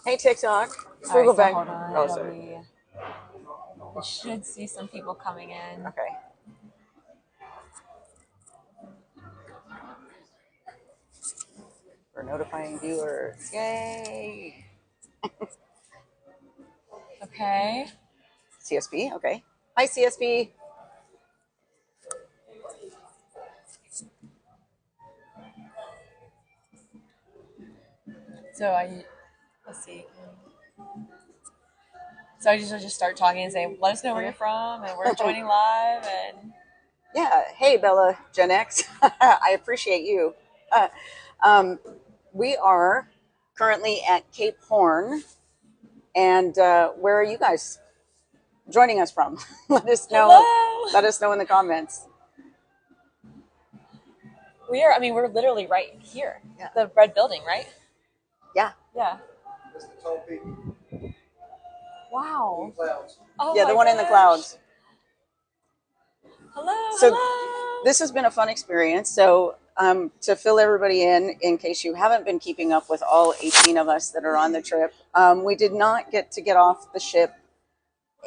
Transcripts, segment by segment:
Hey, TikTok. All Frugal right, so Vag. hold on. Oh, sorry. We should see some people coming in. Okay. We're notifying viewers. Yay. Okay. CSB. Okay. Hi, CSB. Let's see. So I usually just start talking and say, let us know where you're from, and we're joining live, and Yeah. Hey, Bella Gen X. I appreciate you. Uh, um, we are currently at Cape Horn. And where are you guys joining us from? Let us know. hello. Let us know in the comments. We're literally right here. Yeah. The red building, right? Yeah. Yeah. That's the tall peak Wow. in the clouds. Oh Yeah, my the one in the gosh. clouds. Hello. So Hello. this has been a fun experience. So to fill everybody in case you haven't been keeping up with all 18 of us that are on the trip, we did not get off the ship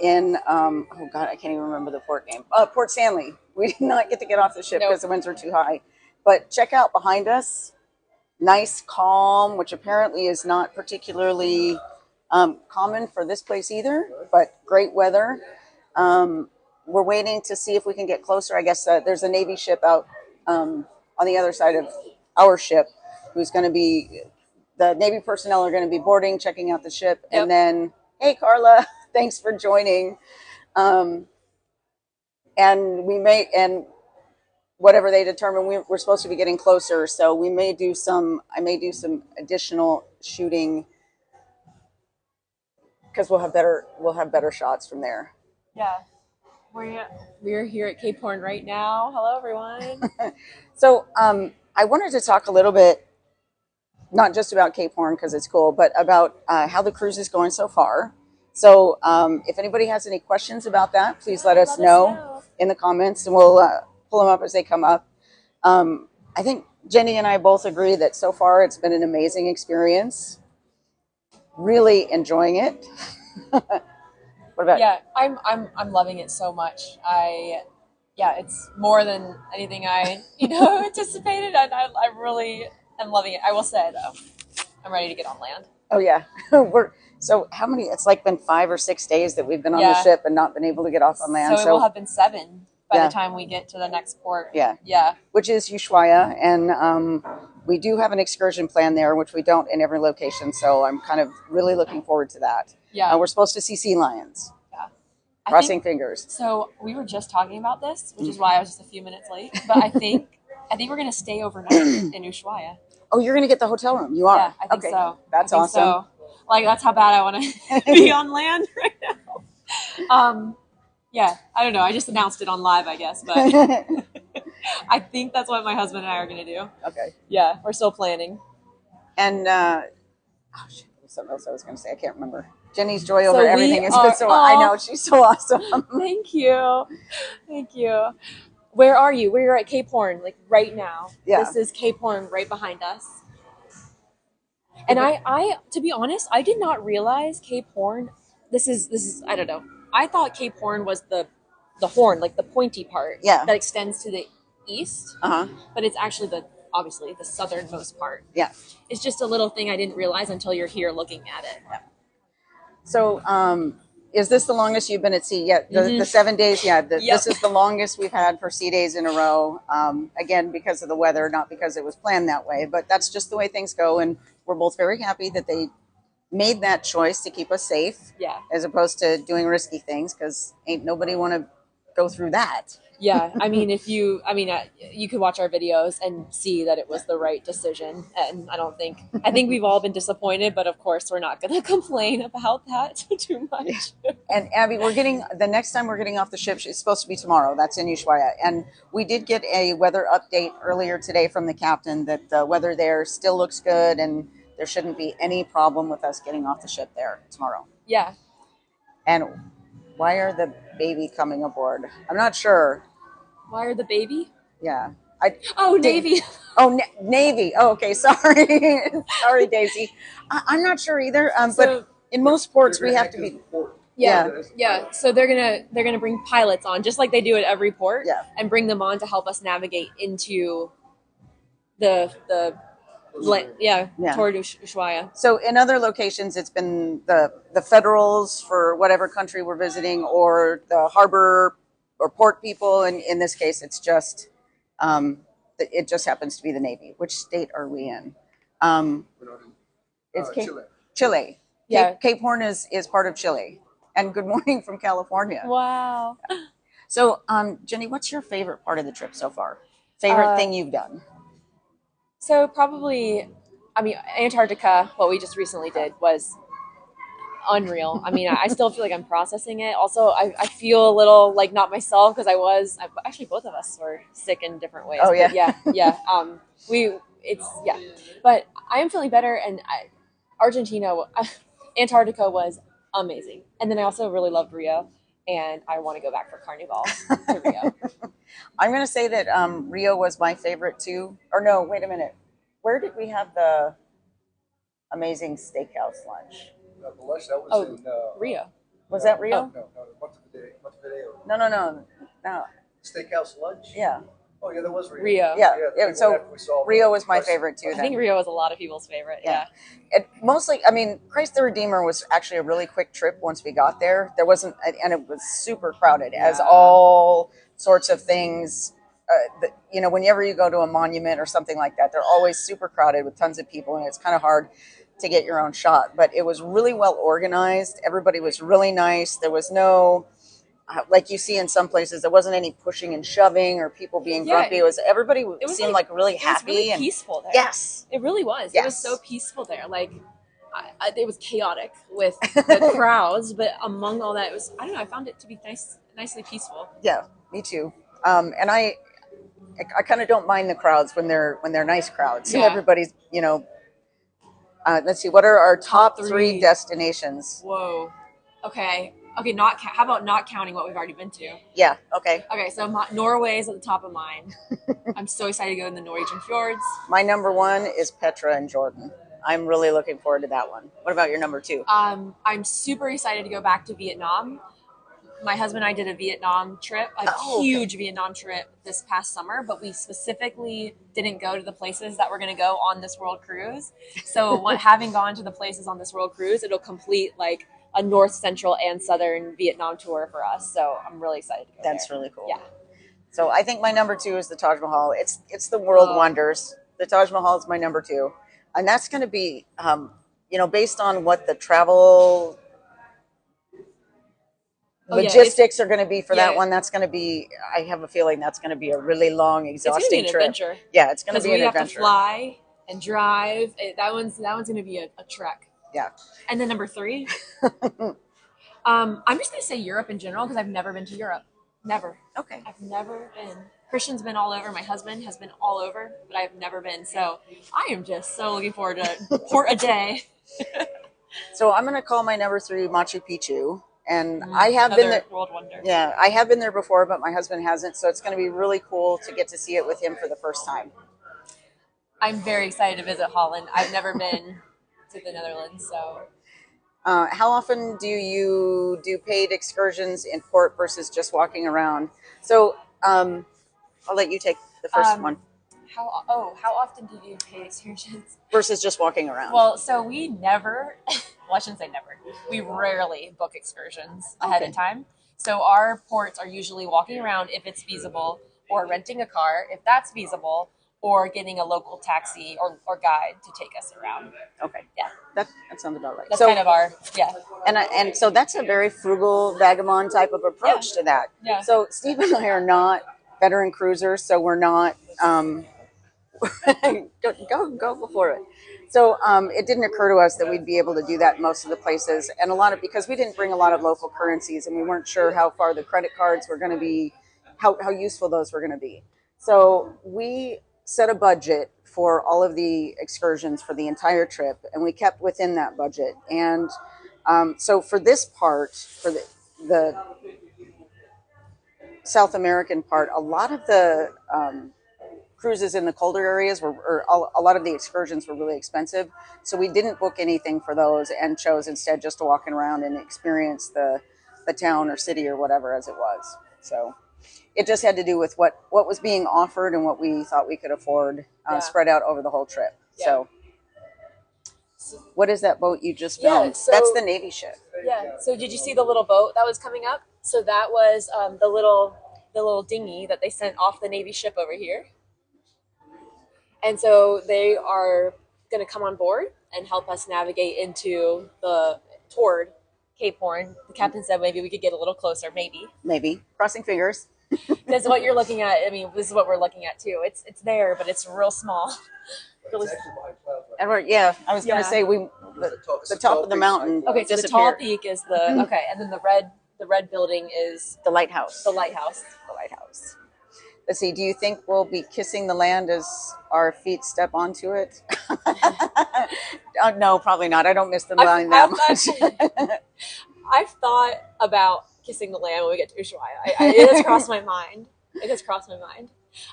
in, oh God, I can't even remember the port name. Port Stanley. We did not get to get off the ship because the winds were too high. But check out behind us. Nice calm, which apparently is not particularly common for this place either, but great weather. We're waiting to see if we can get closer. I guess there's a Navy ship out on the other side of our ship who's going to be, the Navy personnel are going to be boarding, checking out the ship. Yep. And then, hey, Carla, thanks for joining. And whatever they determine, we're supposed to be getting closer. So I may do some additional shooting because we'll have better shots from there. Yeah. We're here at Cape Horn right now. Hello, everyone. So I wanted to talk a little bit, not just about Cape Horn because it's cool, but about how the cruise is going so far. So if anybody has any questions about that, please let us know in the comments, and we'll pull them up as they come up. I think Jenny and I both agree that so far it's been an amazing experience. Really enjoying it. What about? Yeah, I'm loving it so much. It's more than anything I anticipated. I really am loving it. I will say though, I'm ready to get on land. Oh yeah, so how many? It's like been 5 or 6 days that we've been on the Yeah. ship and not been able to get off on land. So it will have been 7 by Yeah. the time we get to the next port. Yeah. Yeah. Which is Ushuaia, and we do have an excursion plan there, which we don't in every location. So I'm kind of really looking forward to that. Yeah. We're supposed to see sea lions. Yeah. Crossing fingers. So we were just talking about this, which is why I was just a few minutes late. But I think we're gonna stay overnight in Ushuaia. Oh, you're going to get the hotel room. You are? Yeah, I think okay. so. That's I think awesome. So. Like, that's how bad I want to be on land right now. Yeah, I don't know. I just announced it on live, I guess. But I think that's what my husband and I are going to do. Okay. Yeah, we're still planning. And, oh, shit, there was something else I was going to say. I can't remember. Jenny's joy over everything is good. So I know. She's so awesome. Thank you. Thank you. Where are you? We're at Cape Horn, like right now. Yeah. This is Cape Horn right behind us. And I, to be honest, I did not realize Cape Horn. This is I don't know. I thought Cape Horn was the horn, like the pointy part. Yeah. That extends to the east. Uh-huh. But it's actually obviously the southernmost part. Yeah. It's just a little thing I didn't realize until you're here looking at it. Yeah. So, is this the longest you've been at sea yet? The 7 days? Yeah. This is the longest we've had for sea days in a row. Again, because of the weather, not because it was planned that way, but that's just the way things go. And we're both very happy that they made that choice to keep us safe. Yeah. As opposed to doing risky things, because ain't nobody want to go through that. Yeah, I mean, you could watch our videos and see that it was the right decision, and I think we've all been disappointed, but of course we're not going to complain about that too much. And Abby, the next time we're getting off the ship, it's supposed to be tomorrow. That's in Ushuaia, and we did get a weather update earlier today from the captain that the weather there still looks good, and there shouldn't be any problem with us getting off the ship there tomorrow. Yeah. And why are the baby coming aboard? I'm not sure. Why are the baby? Yeah. Oh, Did, Navy. oh, Navy. Oh, okay. Sorry. Sorry, Daisy. I'm not sure either. So But in most ports, we have to be. yeah, Yeah. yeah. So they're gonna bring pilots on, just like they do at every port, Yeah. and bring them on to help us navigate into the yeah, Yeah. toward Ushuaia. So in other locations, it's been the federals for whatever country we're visiting, or the harbor or port people. And in this case, it's just it just happens to be the Navy. Which state are we in? It's Chile. Chile. Yeah. Cape Horn is part of Chile. And good morning from California. Wow. So, Jenny, what's your favorite part of the trip so far? Favorite thing you've done? So probably, I mean, Antarctica. What we just recently did was unreal. I mean, I still feel like I'm processing it. Also, I feel a little like not myself because actually both of us were sick in different ways. Oh, yeah. But yeah. Yeah. But I am feeling better, and Argentina, Antarctica was amazing, and then I also really loved Rio, and I want to go back for Carnival to Rio. I'm going to say that Rio was my favorite too. Or no, wait a minute. Where did we have the amazing steakhouse lunch? The lunch that was in Rio. Was that Rio? No, Montevideo. No. Steakhouse lunch. Yeah. Oh yeah, that was Rio. Rio. Yeah. So Rio was my favorite too. I think Rio was a lot of people's favorite. Yeah. It mostly, I mean, Christ the Redeemer was actually a really quick trip once we got there. There wasn't, and it was super crowded, as all sorts of things. Whenever you go to a monument or something like that, they're always super crowded with tons of people, and it's kind of hard to get your own shot. But it was really well organized. Everybody was really nice. There was no, like you see in some places, there wasn't any pushing and shoving or people being grumpy. Everybody seemed like really happy. It was really and peaceful there. Yes. It really was. Yes. It was so peaceful there. Like, it was chaotic with the crowds, but among all that, it was, I don't know, I found it to be nicely peaceful. Yeah, me too. And I kind of don't mind the crowds when they're nice crowds. Yeah. Everybody's, let's see, what are our top three destinations? Whoa. Okay. How about not counting what we've already been to? Yeah. Okay. Okay. So Norway is at the top of mine. I'm so excited to go in the Norwegian fjords. My number one is Petra in Jordan. I'm really looking forward to that one. What about your number two? I'm super excited to go back to Vietnam. My husband and I did a Vietnam trip, huge Vietnam trip this past summer, but we specifically didn't go to the places that we're going to go on this world cruise. So having gone to the places on this world cruise, it'll complete like a north, central, and southern Vietnam tour for us. So I'm really excited to go That's there. really cool. Yeah. So I think my number two is the Taj Mahal. It's the world wonders. The Taj Mahal is my number two. And that's going to be, based on what the travel logistics are going to be for that one. That's going to be, I have a feeling that's going to be a really long, exhausting trip. Adventure. Yeah, it's going to be an adventure. We have to fly and drive. That one's going to be a trek. Yeah. And then number three, I'm just going to say Europe in general because I've never been to Europe. Never. Okay. I've never been. Christian's been all over. My husband has been all over, but I've never been. So I am just so looking forward to Port a Day. So I'm going to call my number three Machu Picchu. And I have been there. World wonder. Yeah, I have been there before, but my husband hasn't. So it's going to be really cool to get to see it with him for the first time. I'm very excited to visit Holland. I've never been to the Netherlands, so. How often do you do paid excursions in port versus just walking around? So I'll let you take the first one. How often do you do paid excursions? Versus just walking around. Well, so we never, well, I shouldn't say never. We rarely book excursions ahead of time. So our ports are usually walking around if it's feasible, or renting a car if that's feasible, or getting a local taxi or guide to take us around. Okay. Yeah. That sounds about right. That's kind of our, yeah. And so that's a very frugal vagabond type of approach to that. Yeah. So Steve and I are not veteran cruisers, so we're not, go before it. So it didn't occur to us that we'd be able to do that in most of the places, and because we didn't bring a lot of local currencies, and we weren't sure how far the credit cards were going to be, how useful those were going to be. So we set a budget for all of the excursions for the entire trip, and we kept within that budget. And so for this part, for the South American part, a lot of the cruises in the colder areas or a lot of the excursions were really expensive. So we didn't book anything for those and chose instead just to walk around and experience the town or city or whatever as it was. So it just had to do with what was being offered and what we thought we could afford, spread out over the whole trip. Yeah. So what is that boat you just filmed? So, that's the Navy ship. Yeah. So did you see the little boat that was coming up? So that was the little dinghy that they sent off the Navy ship over here. And so they are going to come on board and help us navigate toward Cape Horn. The captain said maybe we could get a little closer, Maybe. Crossing fingers. Because what you're looking at, I mean, this is what we're looking at too. It's there, but it's real small. Really. It's actually behind clouds right Edward, yeah, I was going to say It's the a top of the peak, mountain. right? Okay, so the tall peak is okay, and then the red building is The lighthouse. the lighthouse. The lighthouse. Let's see. Do you think we'll be kissing the land as our feet step onto it? No, probably not. I don't miss the line that much. I've thought about kissing the land when we get to Ushuaia. It has crossed my mind. It has crossed my mind.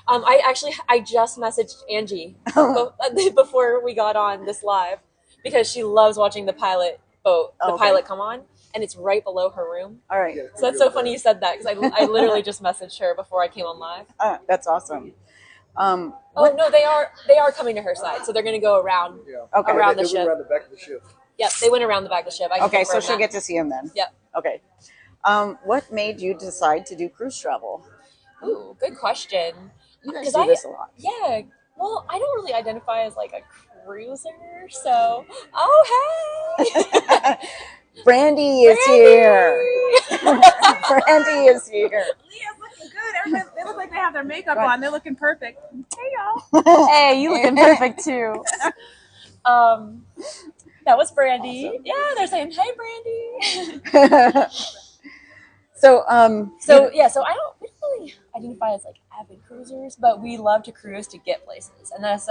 I just messaged Angie before we got on this live because she loves watching the pilot come on, and it's right below her room. All right. So that's so funny you said that because I literally just messaged her before I came on live. That's awesome. Oh no, they are coming to her side, so they're going to go around Okay. around the They went ship. around the back of the ship. Yep, they went around the back of the ship. I can Okay, so confirm she'll that. get to see him then. Yep. Okay. What made you decide to do cruise travel? Ooh, good question. You guys 'Cause do this a lot. Yeah. Well, I don't really identify as like a cruiser, so hey. Brandy is here. Brandy is here. Leah's looking good. Everybody, they look like they have their makeup on. They're looking perfect. Hey, y'all. Hey, you looking perfect too. That was Brandy. Awesome. Yeah, they're saying, "Hey, Brandy." So So I don't really identify as like avid cruisers, but we love to cruise to get places, and that's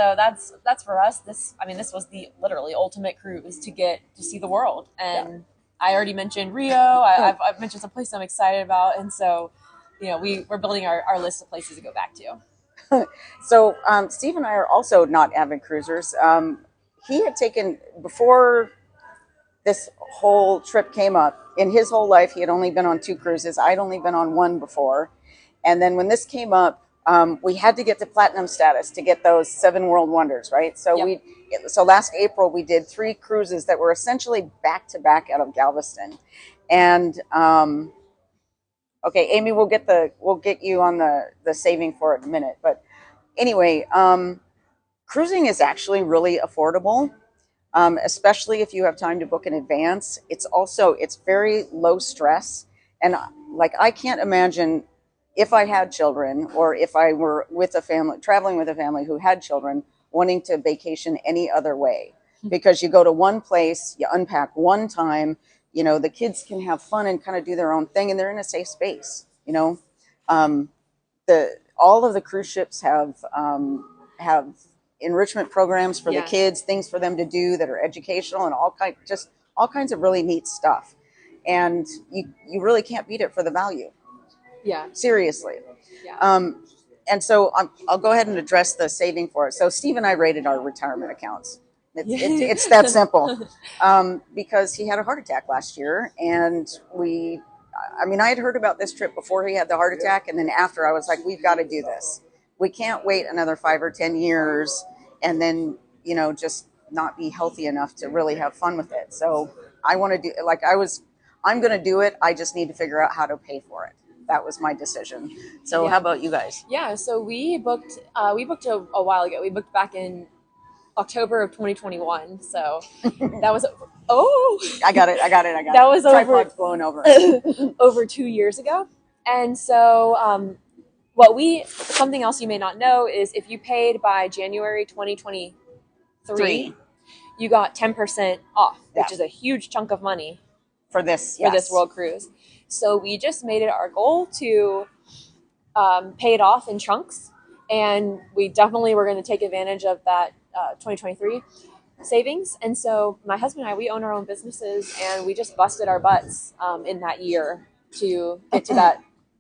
for us. This was the literally ultimate cruise to get to see the world, and I already mentioned Rio. I've mentioned some places I'm excited about, and so we're building our list of places to go back to. So Steve and I are also not avid cruisers. He had taken, before this whole trip came up, in his whole life, he had only been on 2 cruises. I'd only been on 1 before. And then when this came up, we had to get to platinum status to get those 7 world wonders, right? So Yep. so last April, we did 3 cruises that were essentially back to back out of Galveston. And okay, Amy, we'll get you on the saving for it in a minute. But anyway, cruising is actually really affordable, especially if you have time to book in advance. It's very low stress. And like, I can't imagine if I had children or if I were with a family, traveling with a family who had children, wanting to vacation any other way. Because you go to one place, you unpack one time, the kids can have fun and kind of do their own thing, and they're in a safe space. All of the cruise ships have enrichment programs for the kids, things for them to do that are educational, and all kinds of really neat stuff. And you really can't beat it for the value. Yeah. Seriously. Yeah. And so I'll go ahead and address the saving for it. So Steve and I rated our retirement accounts. It's that simple. Because he had a heart attack last year, and I had heard about this trip before he had the heart attack, and then after I was like, we've got to do this. We can't wait another 5 or 10 years and then, just not be healthy enough to really have fun with it. So I want to do I'm going to do it. I just need to figure out how to pay for it. That was my decision. So how about you guys? Yeah. So we booked a while ago. We booked back in October of 2021. So that was, I got it. That was Tripod's blowing over. over 2 years ago. And so, something else you may not know is if you paid by January 2023, you got 10% off, which is a huge chunk of money for this world cruise. So we just made it our goal to pay it off in chunks, and we definitely were going to take advantage of that 2023 savings. And so my husband and I, we own our own businesses, and we just busted our butts in that year to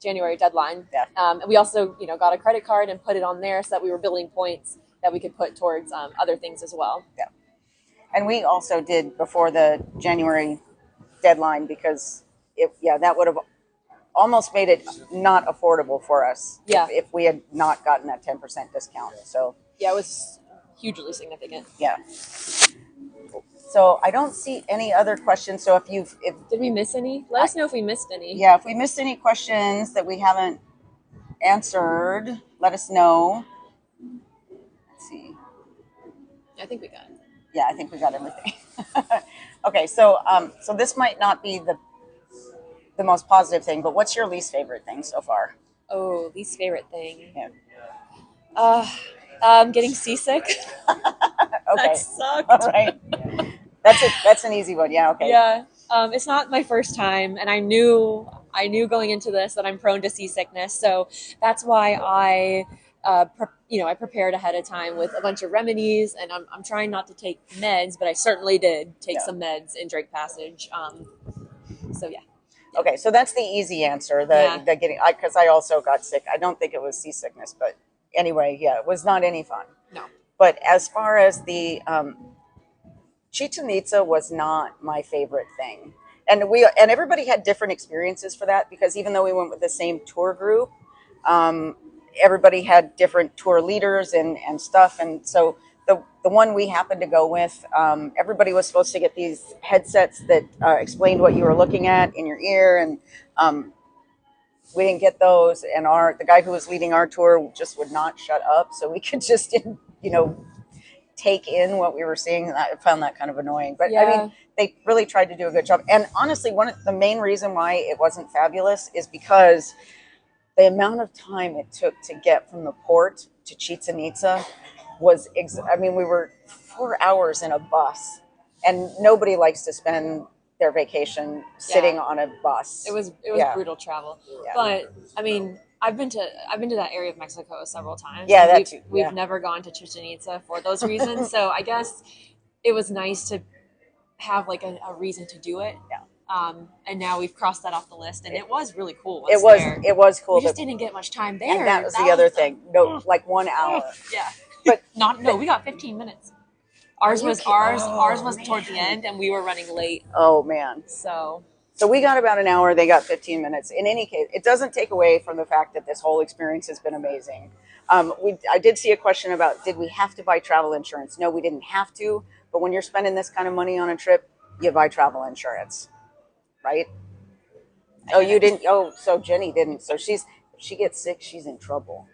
January deadline. Yeah. And we also, got a credit card and put it on there so that we were building points that we could put towards other things as well. Yeah. And we also did before the January deadline because that would have almost made it not affordable for us if we had not gotten that 10% discount. So yeah, it was hugely significant. Yeah. So I don't see any other questions. So if did we miss any? Let us know if we missed any. Yeah, if we missed any questions that we haven't answered, let us know. Let's see. I think we got it. Yeah, I think we got everything. Okay, so this might not be the most positive thing, but what's your least favorite thing so far? Oh, least favorite thing. Yeah. Getting seasick. Okay. That sucked. All right. That's an easy one. Yeah. Okay. Yeah. It's not my first time, and I knew going into this that I'm prone to seasickness, so that's why I prepared ahead of time with a bunch of remedies, and I'm trying not to take meds, but I certainly did take some meds in Drake Passage. So yeah. Okay, so that's the easy answer. The getting, because I also got sick. I don't think it was seasickness, but anyway, yeah, it was not any fun. No. But as far as the Chichen Itza was not my favorite thing, and everybody had different experiences for that because even though we went with the same tour group, everybody had different tour leaders and stuff, and so the one we happened to go with, everybody was supposed to get these headsets that explained what you were looking at in your ear, and we didn't get those, and the guy who was leading our tour just would not shut up, so we could just take in what we were seeing. I found that kind of annoying, but I mean, they really tried to do a good job. And honestly, the main reason why it wasn't fabulous is because the amount of time it took to get from the port to Chichen Itza was, we were 4 hours in a bus, and nobody likes to spend their vacation sitting on a bus. It was brutal travel. Yeah. But I mean, I've been to that area of Mexico several times. Yeah, we've never gone to Chichen Itza for those reasons. So I guess it was nice to have like a reason to do it. Yeah. And now we've crossed that off the list, and it was really cool. It was cool. We just didn't get much time there. And that was the other thing. No, like 1 hour. Yeah. But we got 15 minutes. Ours was towards the end, and we were running late. Oh man. So we got about an hour. They got 15 minutes. In any case, it doesn't take away from the fact that this whole experience has been amazing. I did see a question about, did we have to buy travel insurance? No, we didn't have to. But when you're spending this kind of money on a trip, you buy travel insurance, right? Oh, you didn't. Oh, so Jenny didn't. So if she gets sick, she's in trouble.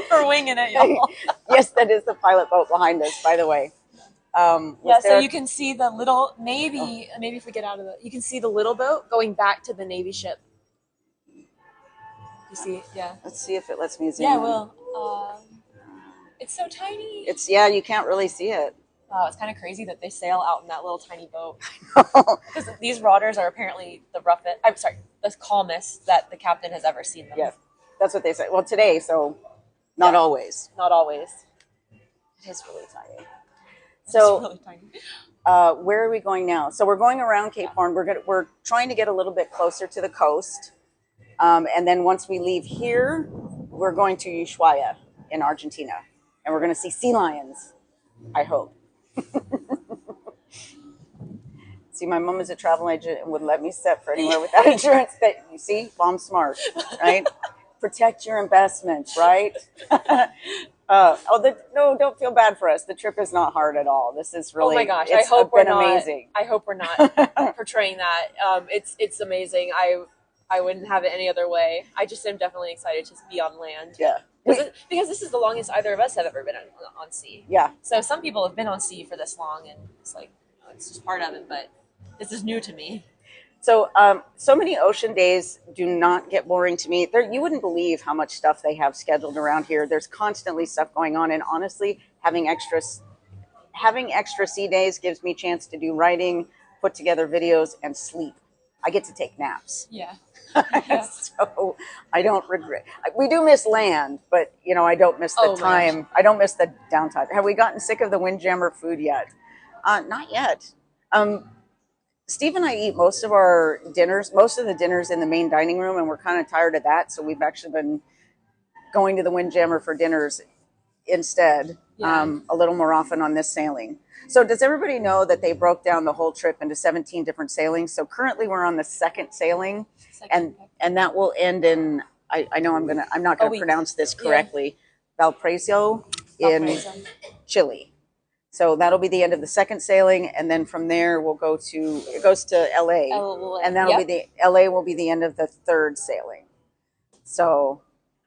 We're winging it, y'all. Yes, that is the pilot boat behind us, by the way. So you can see the little, maybe if we get out of you can see the little boat going back to the Navy ship. You see it? Yeah. Let's see if it lets me zoom in. Yeah, well, it's so tiny. You can't really see it. Wow, it's kind of crazy that they sail out in that little tiny boat. Because these waters are apparently the calmest that the captain has ever seen them. Yeah, that's what they say. Well, today, so not always. Not always. It is really tiny. So, it's really tiny. Where are we going now? So we're going around Cape Horn. We're trying to get a little bit closer to the coast, and then once we leave here, we're going to Ushuaia in Argentina, and we're going to see sea lions. I hope. See, my mom is a travel agent and would let me set for anywhere without insurance. That you see, mom's smart, right? Protect your investments, right? No, don't feel bad for us. The trip is not hard at all. This is really. Oh my gosh! I hope we're not. Amazing. I hope we're not portraying that. It's amazing. I wouldn't have it any other way. I just am definitely excited to be on land. Yeah. Because this is the longest either of us have ever been on sea. Yeah. So some people have been on sea for this long, and it's like it's just part of it. But this is new to me. So, so many ocean days do not get boring to me. You wouldn't believe how much stuff they have scheduled around here. There's constantly stuff going on, and honestly, having extra sea days gives me a chance to do writing, put together videos, and sleep. I get to take naps. Yeah. So I don't regret. We do miss land, but I don't miss the time. I don't miss the downtime. Have we gotten sick of the Windjammer food yet? Not yet. Steve and I eat most of the dinners in the main dining room, and we're kind of tired of that. So we've actually been going to the Windjammer for dinners instead, a little more often on this sailing. So does everybody know that they broke down the whole trip into 17 different sailings? So currently we're on the second sailing, and that will end in, I know I'm not going to pronounce this correctly, Valparaiso in Chile. So that'll be the end of the second sailing, and then from there it goes to LA, and that'll be LA will be the end of the third sailing. So,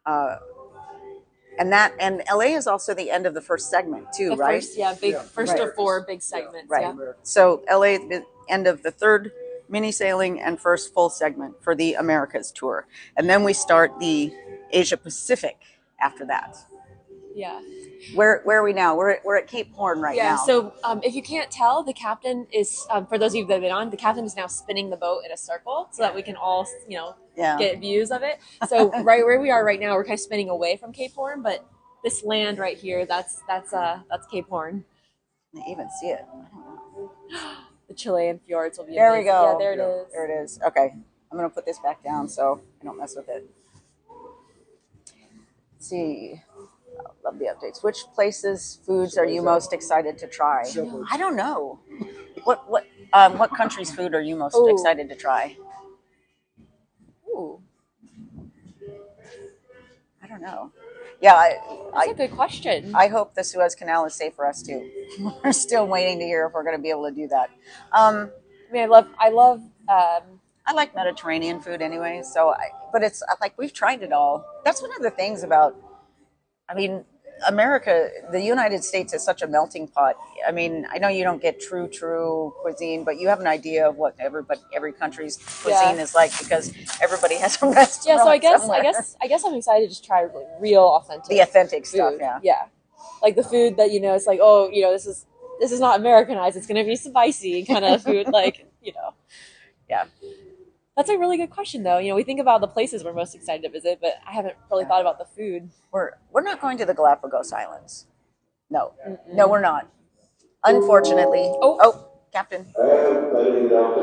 and LA is also the end of the first segment too, right? First of 4 big segments. Right. Yeah. So LA the end of the third mini sailing and first full segment for the Americas tour, and then we start the Asia Pacific after that. Yeah. Where are we now? We're at Cape Horn now. Yeah. So if you can't tell, the captain is for those of you that have been on, the captain is now spinning the boat in a circle so that we can all get views of it. So right where we are right now, we're kind of spinning away from Cape Horn, but this land right here, that's Cape Horn. I even see it. I don't know. The Chilean fjords will be there. Amazing. We go. Yeah, there it is. There it is. Okay, I'm gonna put this back down so I don't mess with it. Let's see. Love the updates. Which places, foods are you most excited to try? I don't know. What country's food are you most excited to try? Ooh. I don't know. Yeah, that's a good question. I hope the Suez Canal is safe for us too. We're still waiting to hear if we're going to be able to do that. I mean, I love. I like Mediterranean food anyway. But it's like we've tried it all. That's one of the things about. I mean, America, the United States is such a melting pot. I mean, I know you don't get true cuisine, but you have an idea of what every country's cuisine is like because everybody has a restaurant. Yeah, so I guess I'm excited to just try like real authentic. The authentic food. stuff, yeah, like the food that it's like this is not Americanized. It's gonna be spicy kind of food, like Yeah. That's a really good question, though. We think about the places we're most excited to visit, but I haven't really thought about the food. We're not going to the Galapagos Islands. No. Mm-mm. No, we're not. Unfortunately. Oh, Captain. We are now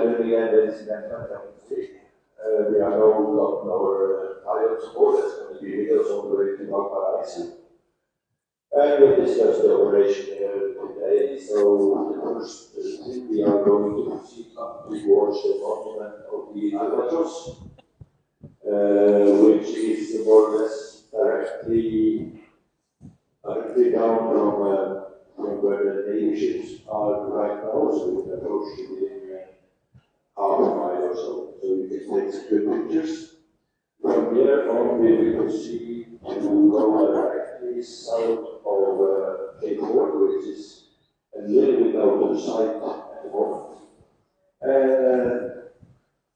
our pilot support that's going to be with us all the way to Valparaiso. And we discussed the operation today. So the first thing we are going to proceed towards the monument of the Albatros, which is more or less directly down from where the Navy ships are right now. So we can approach within half a mile or so. So we can take some good pictures. From here on, we will proceed to go directly south of Cape Horn, which is a little bit out of sight at the moment. And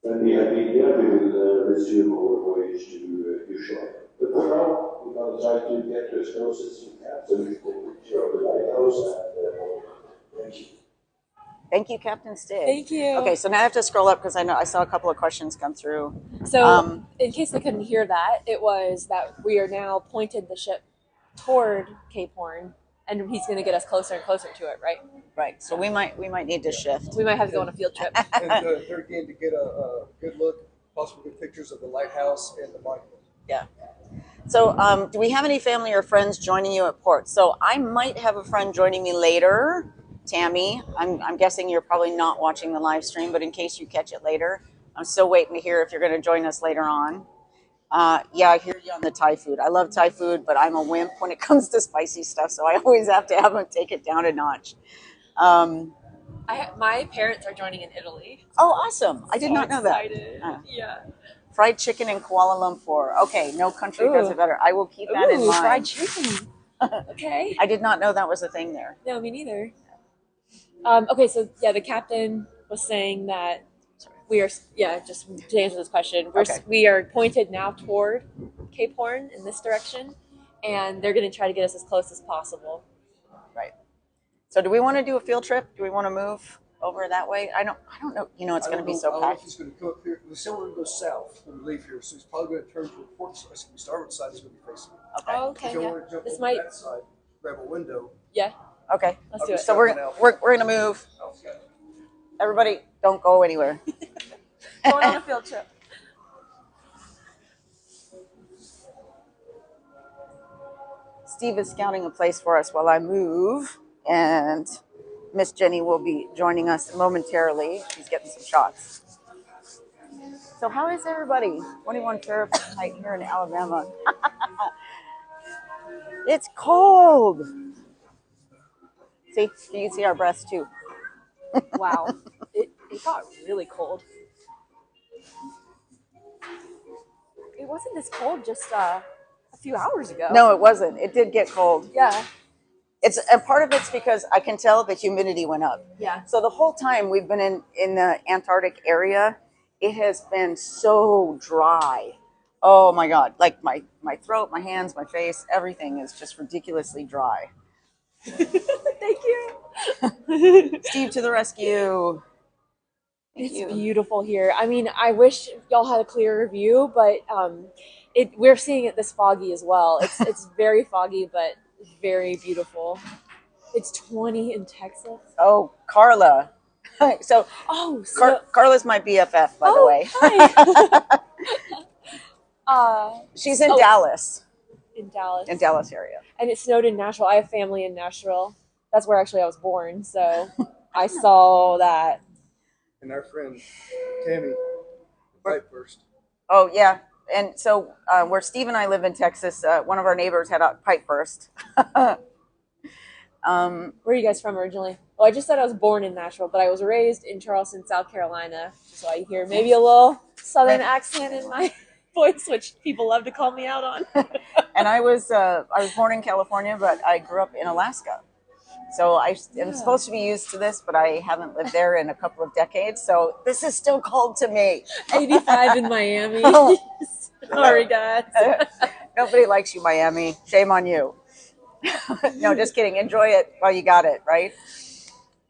when we have been here, we will resume our voyage to Ushua. But for now, we're going to try to get to as close as we can so we can take a picture of the lighthouse and thank you. Thank you, Captain Stig. Thank you. Okay, so now I have to scroll up because I saw a couple of questions come through. So, in case they couldn't hear that, it was that we are now pointed the ship toward Cape Horn, and he's going to get us closer and closer to it, right? Right. So we might need to shift. We might have to go on a field trip. And they're again to get a good look, possibly good pictures of the lighthouse and the monument. Yeah. So, do we have any family or friends joining you at port? So I might have a friend joining me later. Tammy, I'm guessing you're probably not watching the live stream, but in case you catch it later, I'm still waiting to hear if you're going to join us later on. Yeah, I hear you on the Thai food. I love Thai food, but I'm a wimp when it comes to spicy stuff, so I always have to have them take it down a notch. My parents are joining in Italy. Oh, awesome. I did not know that. Yeah. Fried chicken in Kuala Lumpur. Okay, no country does it better. I will keep that in mind. Fried chicken. Okay. I did not know that was a thing there. No, me neither. Okay, so the captain was saying that we are, just to answer this question, we are pointed now toward Cape Horn in this direction, and they're going to try to get us as close as possible. Right. So do we want to do a field trip? Do we want to move over that way? I don't know. It's going to be so packed. I don't know if he's going to come up here. We said we're going to go south when we leave here, so he's probably going to turn to the port side. So the starboard side is going to be facing. Okay. Oh, okay. If you want to jump over that side, grab a window. Yeah. Okay. Let's do it. So we're going to move. Everybody, Don't go anywhere. Going on a field trip. Steve is scouting a place for us while I move, and Miss Jenny will be joining us momentarily. She's getting some shots. So how is everybody? 21 Fahrenheit here in Alabama. It's cold. See, you can see our breaths too. Wow. It got really cold. It wasn't this cold just a few hours ago. No, it wasn't. It did get cold. Yeah. And part of it's because I can tell the humidity went up. Yeah. So the whole time we've been in the Antarctic area, it has been so dry. Oh my God. Like my throat, my hands, my face, everything is just ridiculously dry. Thank you. Steve to the rescue. It's beautiful here. I mean, I wish y'all had a clearer view, but we're seeing it this foggy as well. It's very foggy, but very beautiful. It's 20 in Texas. Oh, Carla. So, Carla's my BFF, by the way. Hi. She's in Dallas. In Dallas. In Dallas area. And it snowed in Nashville. I have family in Nashville. That's where actually I was born, so I saw that. And our friend Tammy, right first. Oh, yeah. And so where Steve and I live in Texas, one of our neighbors had a pipe burst. Where are you guys from originally? Well, I just said I was born in Nashville, but I was raised in Charleston, South Carolina. So I hear maybe a little southern accent in my voice, which people love to call me out on. And I was born in California, but I grew up in Alaska. So I am supposed to be used to this, but I haven't lived there in a couple of decades. So this is still cold to me. 85 in Miami. Sorry, guys. Nobody likes you, Miami. Shame on you. No, just kidding. Enjoy it while you got it, right?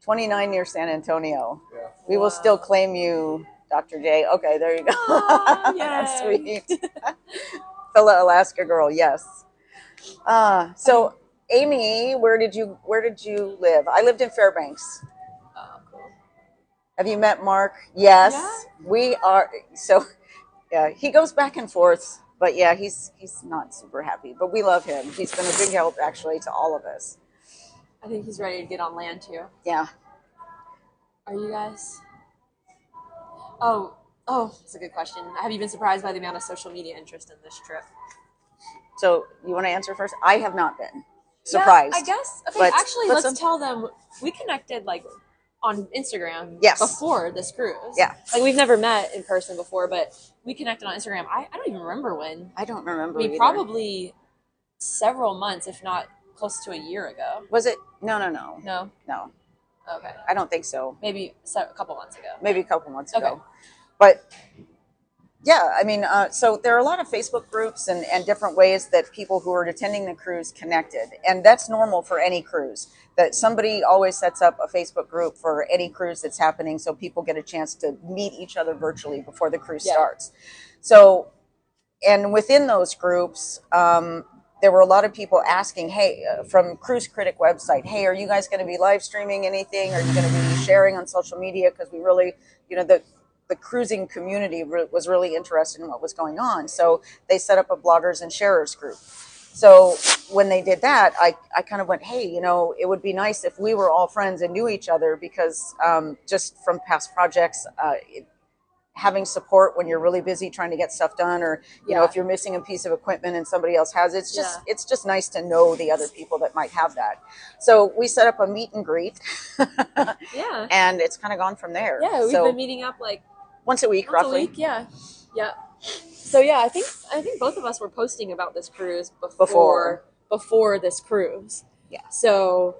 29 near San Antonio. Yeah. We will still claim you, Dr. J. Okay, there you go. That's sweet. Fellow Alaska girl, yes. So Amy, where did you live? I lived in Fairbanks. Oh, cool. Have you met Mark? Yes. Yeah. We are. So yeah, he goes back and forth, but yeah, he's not super happy, but we love him. He's been a big help actually to all of us. I think he's ready to get on land too. Yeah. Are you guys? Oh, that's a good question. Have you been surprised by the amount of social media interest in this trip? So you want to answer first? I have not been surprised. Yeah, I guess. Okay, but, actually, let's tell them we connected like on Instagram before this cruise. Yeah. Like we've never met in person before, but we connected on Instagram. I don't even remember when. I don't remember. I mean, probably several months, if not close to a year ago. Was it? No. No. No. Okay. I don't think so. Maybe a couple months ago. Maybe a couple months ago. But yeah, I mean, so there are a lot of Facebook groups and different ways that people who are attending the cruise connected. And that's normal for any cruise, that somebody always sets up a Facebook group for any cruise that's happening so people get a chance to meet each other virtually before the cruise starts. So, and within those groups, there were a lot of people asking, hey, from Cruise Critic website, hey, are you guys going to be live streaming anything? Are you going to be sharing on social media? Because we really, the cruising community was really interested in what was going on. So they set up a bloggers and sharers group. So when they did that, I kind of went, hey, it would be nice if we were all friends and knew each other, because just from past projects, having support when you're really busy trying to get stuff done, or if you're missing a piece of equipment and somebody else has it, it's just nice to know the other people that might have that. So we set up a meet and greet. Yeah. And it's kind of gone from there. Yeah, we've been meeting up like once a week, roughly. Yeah. So yeah, I think both of us were posting about this cruise before this cruise. Yeah. So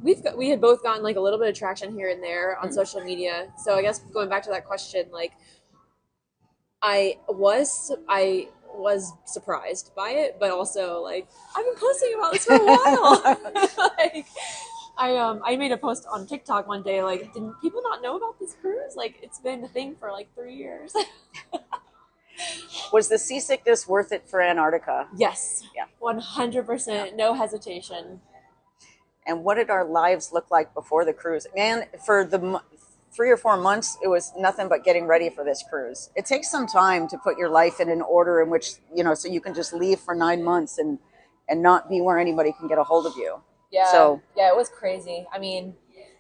we had both gotten like a little bit of traction here and there on social media. So I guess going back to that question, like I was surprised by it, but also like I've been posting about this for a while. Like I made a post on TikTok one day, like, did people not know about this cruise? Like, it's been a thing for like 3 years. Was the seasickness worth it for Antarctica? Yes. Yeah. 100%. No for And what did our lives look like before the cruise? Man, for 3 or 4 months, it was nothing but getting ready for this cruise. It takes some time to put your life in an order in which, so you can just leave for 9 months and not be where anybody can get a hold of you. Yeah. So yeah, it was crazy. I mean,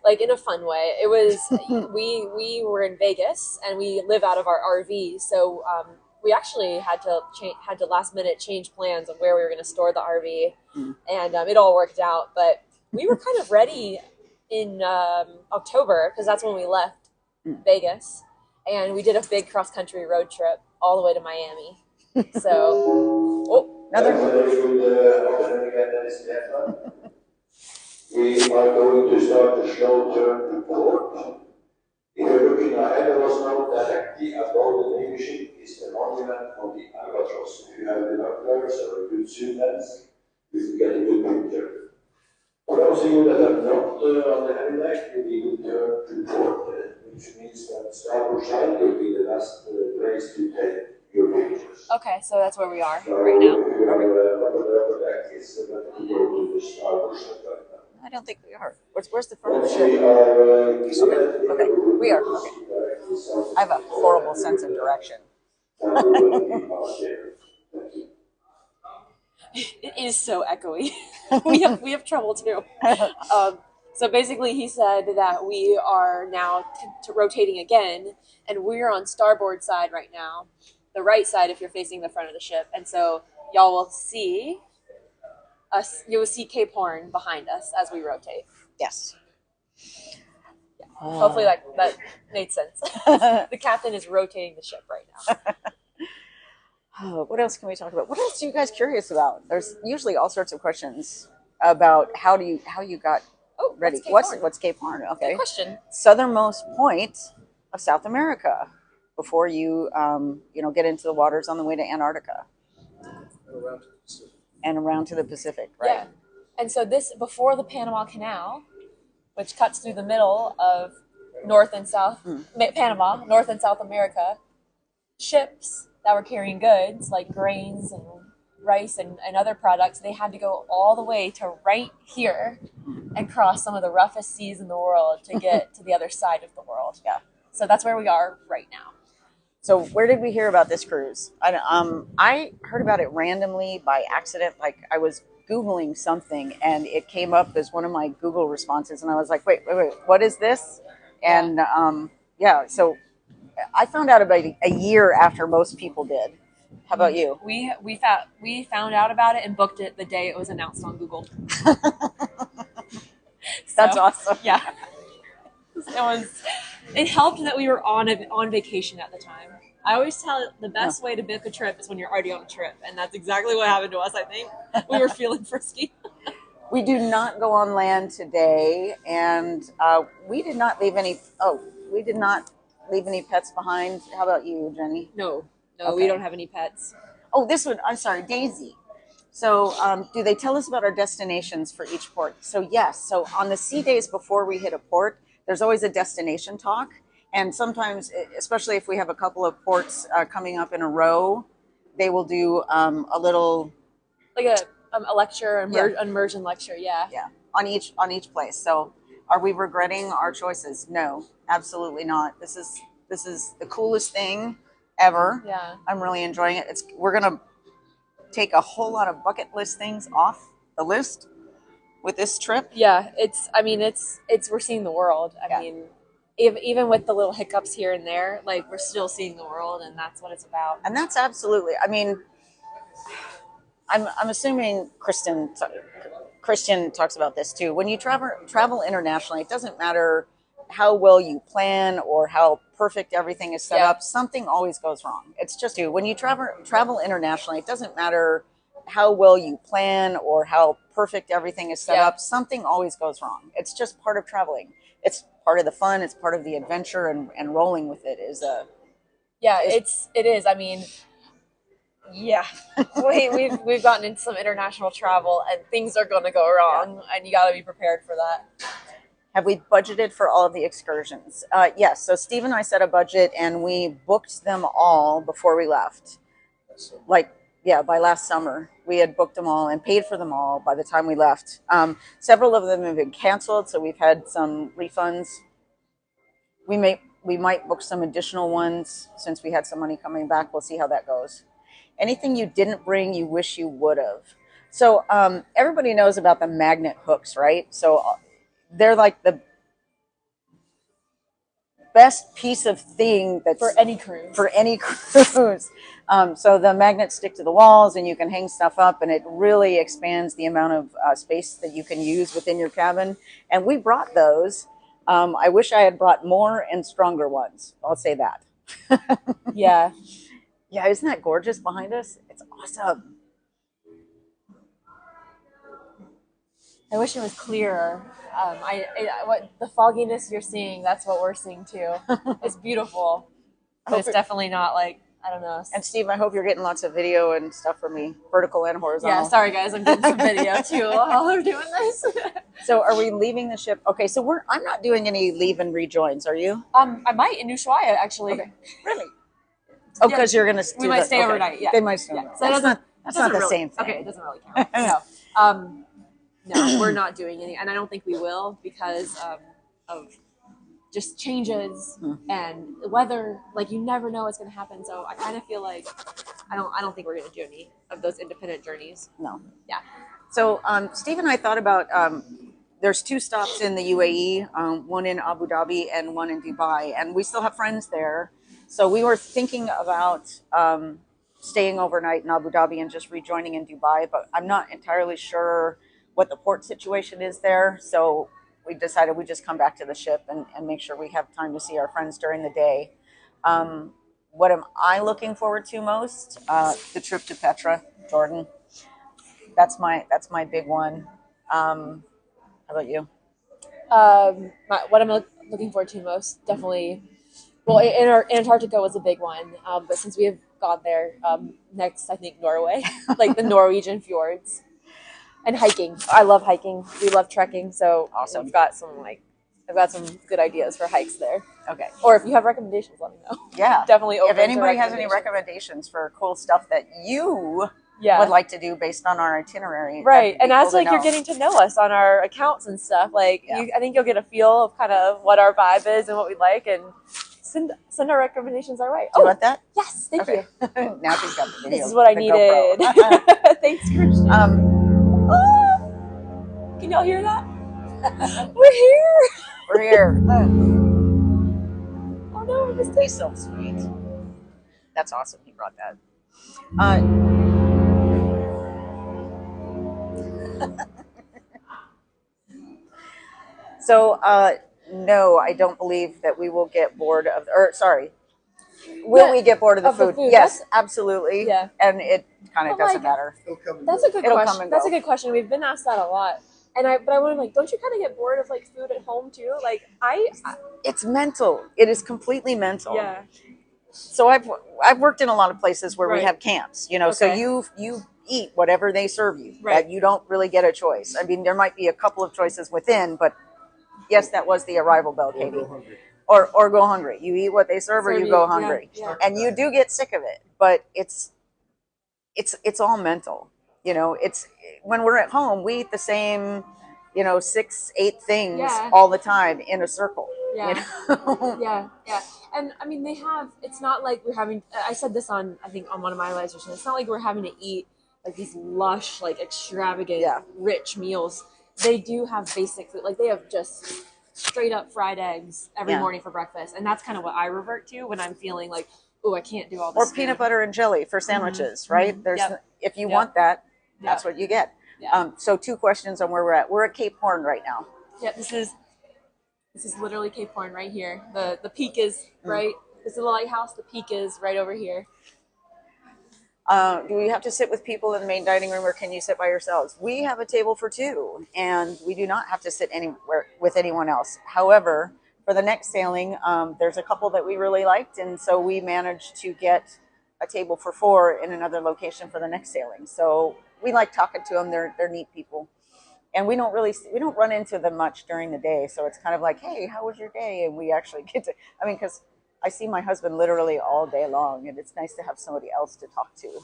like in a fun way. It was we were in Vegas and we live out of our RV, so we actually had to last minute change plans of where we were going to store the RV, and it all worked out. But we were kind of ready in October because that's when we left Vegas, and we did a big cross country road trip all the way to Miami. So, We are going to start a slow turn to port. If you're looking ahead of us now, directly above the Navy ship is the monument of the Albatross. If you have binoculars or a good zoom lens, you can get a good picture. For those of you that are not on the heavy deck, we will turn to port, which means that starboard side will be the last place to take your pictures. okay, so that's where we are right now. If you have upper deck, it's better to go to the starboard side right now. I don't think we are. Where's the front of the Once ship? we are Okay, we are. Okay. I have a horrible sense of direction. It is so echoey. we have trouble too. So basically, he said that we are now rotating again, and we're on starboard side right now, the right side if you're facing the front of the ship, and so y'all will see us. You will see Cape Horn behind us as we rotate. Yes. Hopefully that made sense. The captain is rotating the ship right now. Oh, what else can we talk about? What else are you guys curious about? There's usually all sorts of questions about how you got ready. What's Cape Horn? Okay. Good question. Southernmost point of South America before you get into the waters on the way to Antarctica and around to the Pacific, right? Yeah. And so this before the Panama Canal, which cuts through the middle of North and South Panama, North and South America, ships that were carrying goods like grains and rice and other products, they had to go all the way to right here and cross some of the roughest seas in the world to get to the other side of the world. Yeah. So that's where we are right now. So where did we hear about this cruise? I heard about it randomly by accident. Like I was Googling something and it came up as one of my Google responses. And I was like, wait, what is this? And so I found out about a year after most people did. How about you? We found out about it and booked it the day it was announced on Google. That's awesome. Yeah. It helped that we were on vacation at the time. I always tell the best way to book a trip is when you're already on a trip, and that's exactly what happened to us. I think we were feeling frisky. We do not go on land today, and we did not leave any. Oh, we did not leave any pets behind. How about you, Jenny? No, Okay. we don't have any pets. Oh, this one. I'm sorry, Daisy. So, do they tell us about our destinations for each port? So, yes. So, on the sea days before we hit a port, there's always a destination talk. And sometimes, especially if we have a couple of ports coming up in a row, they will do a little, like a lecture, immersion lecture. Yeah. on each place. So, are we regretting our choices? No, absolutely not. This is the coolest thing ever. Yeah. I'm really enjoying it. We're gonna take a whole lot of bucket list things off the list with this trip. Yeah. We're seeing the world. I mean, even with the little hiccups here and there, like we're still seeing the world, and that's what it's about. And that's absolutely. I mean, I'm assuming Christian talks about this too. When you travel internationally, it doesn't matter how well you plan or how perfect everything is set up. Something always goes wrong. It's just when you travel internationally, it doesn't matter how well you plan or how perfect everything is set up. Something always goes wrong. It's just part of traveling. It's part of the fun. It's part of the adventure, and rolling with it is a. Yeah, it is. I mean, yeah, we've gotten into some international travel, and things are going to go wrong, and you got to be prepared for that. Have we budgeted for all of the excursions? Yes. So Steve and I set a budget, and we booked them all before we left. By last summer, we had booked them all and paid for them all by the time we left. Several of them have been canceled, so we've had some refunds. we might book some additional ones since we had some money coming back. We'll see how that goes. Anything you didn't bring you wish you would have. So everybody knows about the magnet hooks, right? So they're like the best piece of thing that's For any cruise. For any cruise. So the magnets stick to the walls and you can hang stuff up, and it really expands the amount of space that you can use within your cabin. And we brought those. I wish I had brought more and stronger ones. I'll say that. Yeah. Yeah, isn't that gorgeous behind us? It's awesome. I wish it was clearer. What the fogginess you're seeing, that's what we're seeing too. It's beautiful, but it's definitely not like, I don't know. And Steve, I hope you're getting lots of video and stuff from me, vertical and horizontal. Yeah, sorry guys, I'm getting some video too while we're doing this. So are we leaving the ship? Okay, so I'm not doing any leave and rejoins, are you? I might in Ushuaia actually. Okay. Really? Oh, because you're gonna. We might stay overnight. Yeah, they might stay. Yeah. Overnight. So That's not the really, same thing. Okay, it doesn't really count. No, no, we're not doing any, and I don't think we will because of just changes and the weather. Like you never know what's going to happen. So I kind of feel like I don't think we're going to do any of those independent journeys. No. Yeah. So Steve and I thought about. There's 2 stops in the UAE, one in Abu Dhabi and one in Dubai, and we still have friends there. So we were thinking about staying overnight in Abu Dhabi and just rejoining in Dubai, but I'm not entirely sure what the port situation is there. So we decided we'd just come back to the ship and make sure we have time to see our friends during the day. What am I looking forward to most? The trip to Petra, Jordan. That's my big one. How about you? What I'm looking forward to most, definitely. Well, Antarctica was a big one, but since we have gone there, next I think Norway, like the Norwegian fjords, and hiking. I love hiking. We love trekking, so Awesome. I've got some good ideas for hikes there. Okay. Or if you have recommendations, let me know. Yeah, Definitely. If anybody has any recommendations for cool stuff that you would like to do based on our itinerary, right? And as cool like you're getting to know us on our accounts and stuff, like I think you'll get a feel of kind of what our vibe is and what we like, and send our recommendations our way. Do you want that? Yes, thank you. Now she's got the video. This is what I needed. Thanks, Christian. Can y'all hear that? We're here. We're here. Oh no, I missed it. He's so sweet. That's awesome. He brought that. So, no, I don't believe that we will get bored of. Or sorry, will we get bored of the food? Yes, absolutely. Yeah, and it kind of doesn't matter. That's a good question. That's a good question. We've been asked that a lot. And I want to like, don't you kind of get bored of like food at home too? Like it's mental. It is completely mental. Yeah. So I've worked in a lot of places where we have camps, you know, so you eat whatever they serve you. Right. You don't really get a choice. I mean, there might be a couple of choices within, but yes, that was the arrival bell, Katie. Or go hungry. You eat what they serve or you go hungry. Yeah. And you do get sick of it, but it's all mental. You know, it's when we're at home, we eat the same, 6-8 things all the time in a circle. Yeah. You know? Yeah. And I mean, it's not like we're having, I said this on one of my live sessions, it's not like we're having to eat like these lush, like extravagant, rich meals. They do have basic food. Like they have just straight up fried eggs every morning for breakfast. And that's kind of what I revert to when I'm feeling like, oh, I can't do all this. Or peanut butter and jelly for sandwiches, right? There's if you want that, that's what you get. Yeah. So 2 questions on where we're at. We're at Cape Horn right now. Yeah, this is literally Cape Horn right here. The peak is right. This is the lighthouse. The peak is right over here. Do we have to sit with people in the main dining room, or can you sit by yourselves? We have a table for 2, and we do not have to sit anywhere with anyone else. However, for the next sailing, there's a couple that we really liked, and so we managed to get a table for 4 in another location for the next sailing. So we like talking to them. They're neat people. And we don't run into them much during the day. So it's kind of like, hey, how was your day? And we actually get to, because I see my husband literally all day long, and it's nice to have somebody else to talk to.